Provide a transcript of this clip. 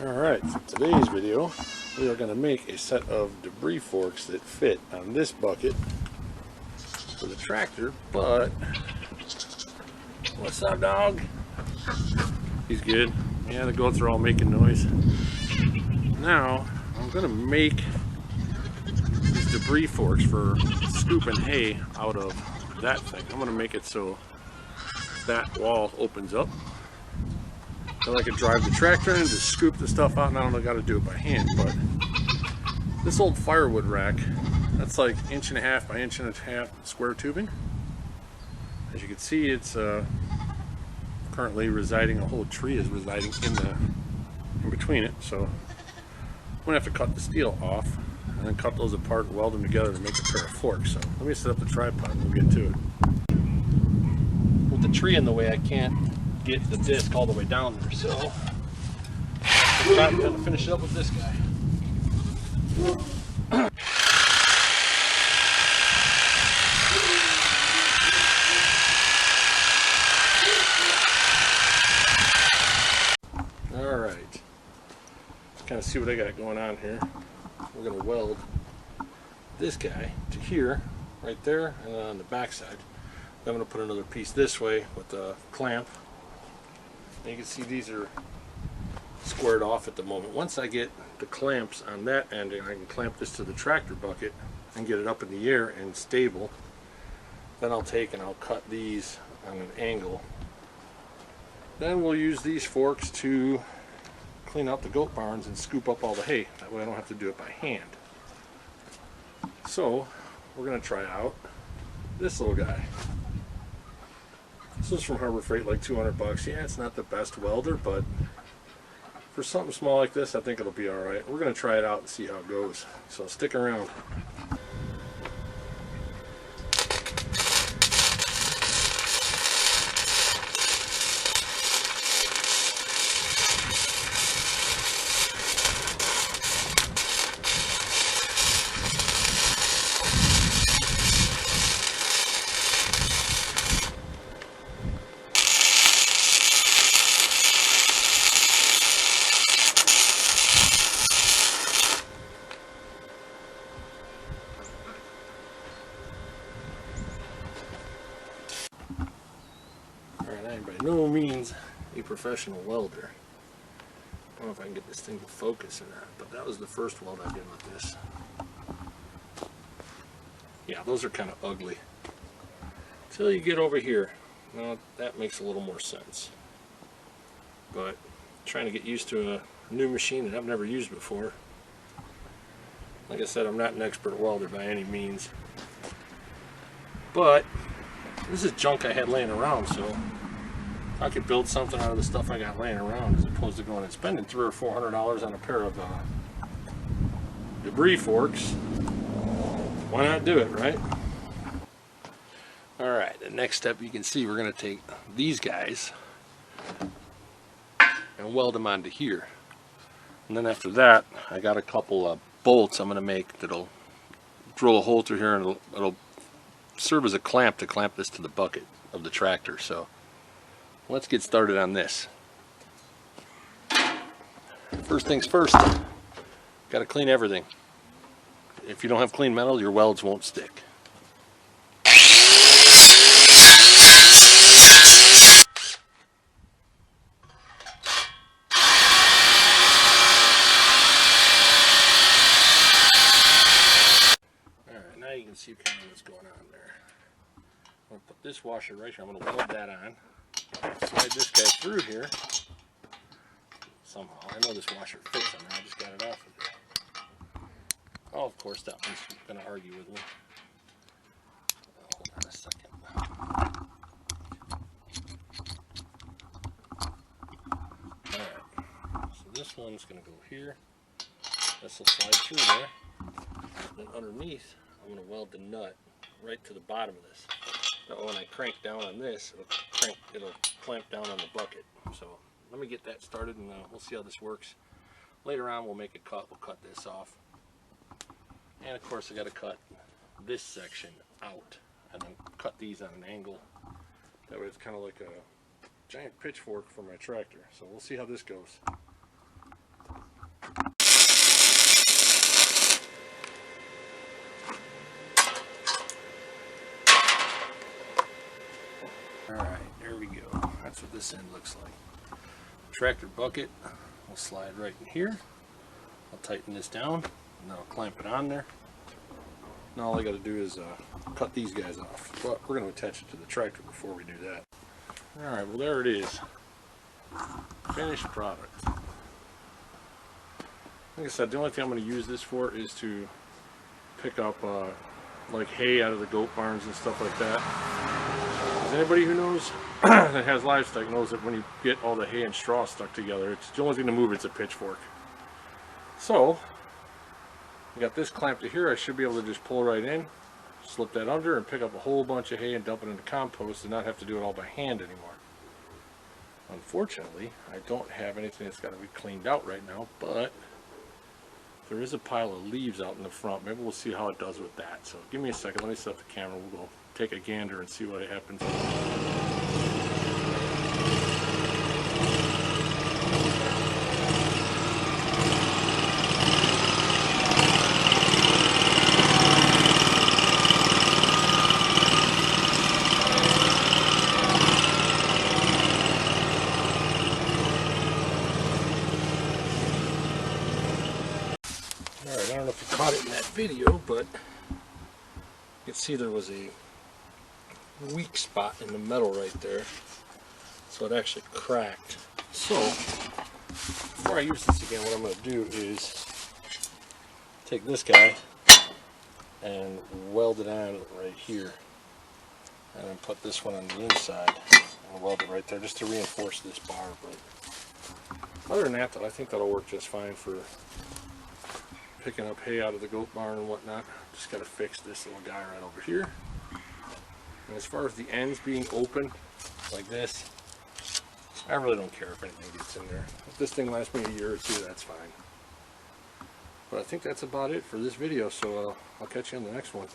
Alright, for today's video, we are going to make a set of debris forks that fit on this bucket for the tractor, but... What's up, dog? He's good. Yeah, the goats are all making noise. Now, I'm going to make these debris forks for scooping hay out of that thing. I'm going to make it so that wall opens up. So I could drive the tractor in and just scoop the stuff out, and I don't know, got to do it by hand, but this old firewood rack, that's like 1.5 by 1.5 square tubing. As you can see, it's currently residing, a whole tree is residing in between it, so I'm going to have to cut the steel off and then cut those apart and weld them together to make a pair of forks. So let me set up the tripod and we'll get to it. With the tree in the way, I can't get the disc all the way down there, so I'm going to finish it up with this guy. Alright, kind of see what I got going on here. We're going to weld this guy to here, right there, and then on the back side. I'm going to put another piece this way with the clamp. And you can see these are squared off at the moment. Once I get the clamps on that end and I can clamp this to the tractor bucket and get it up in the air and stable, then I'll take and I'll cut these on an angle. Then we'll use these forks to clean out the goat barns and scoop up all the hay. That way I don't have to do it by hand. So we're going to try out this little guy. This is from Harbor Freight, like 200 bucks. Yeah, it's not the best welder, but for something small like this, I think it'll be alright. We're going to try it out and see how it goes. So stick around. I am by no means a professional welder. I don't know if I can get this thing to focus or not, but that was the first weld I did with this. Yeah, those are kind of ugly. Until you get over here. Now that makes a little more sense. But trying to get used to a new machine that I've never used before. Like I said, I'm not an expert welder by any means. But this is junk I had laying around, so I could build something out of the stuff I got laying around as opposed to going and spending $300 or $400 on a pair of debris forks. Why not do it, right? Alright, the next step, you can see we're going to take these guys and weld them onto here. And then after that, I got a couple of bolts I'm going to make that'll drill a hole through here, and it'll serve as a clamp to clamp this to the bucket of the tractor. So let's get started on this. First things first, got to clean everything. If you don't have clean metal, your welds won't stick. Alright, now you can see kind of what's going on there. I'm going to put this washer right here. I'm going to weld that on. Slide this guy through here somehow. I know this washer fits on there. I just got it off of there. Oh, of course, that one's going to argue with me. Hold on a second. Alright, so this one's going to go here. This will slide through there. Then underneath, I'm going to weld the nut right to the bottom of this. That way when I crank down on this, it'll clamp down on the bucket. So let me get that started, and we'll see how this works. Later on we'll make a cut. We'll cut this off. And of course I got to cut this section out and then cut these on an angle. That way it's kind of like a giant pitchfork for my tractor. So we'll see how this goes. Alright, there we go. That's what this end looks like. Tractor bucket will slide right in here. I'll tighten this down and then I'll clamp it on there. Now all I got to do is cut these guys off. But we're going to attach it to the tractor before we do that. Alright, well there it is. Finished product. Like I said, the only thing I'm going to use this for is to pick up like hay out of the goat barns and stuff like that. Because anybody who knows that has livestock knows that when you get all the hay and straw stuck together, it's the only thing to move. It's a pitchfork. So I got this clamped to here. I should be able to just pull right in, slip that under, and pick up a whole bunch of hay and dump it into compost and not have to do it all by hand anymore. Unfortunately, I don't have anything that's got to be cleaned out right now, but there is a pile of leaves out in the front. Maybe we'll see how it does with that. So give me a second. Let me set up the camera. We'll go take a gander and see what happens. Alright, I don't know if you caught it in that video, but you can see there was a weak spot in the metal right there. So it actually cracked. So, before I use this again, what I'm going to do is take this guy and weld it on right here. And then put this one on the inside and weld it right there just to reinforce this bar. But other than that, I think that'll work just fine for picking up hay out of the goat barn and whatnot. Just got to fix this little guy right over here. And as far as the ends being open like this, I really don't care if anything gets in there. If this thing lasts me a year or two, that's fine. But I think that's about it for this video, so I'll catch you in the next one.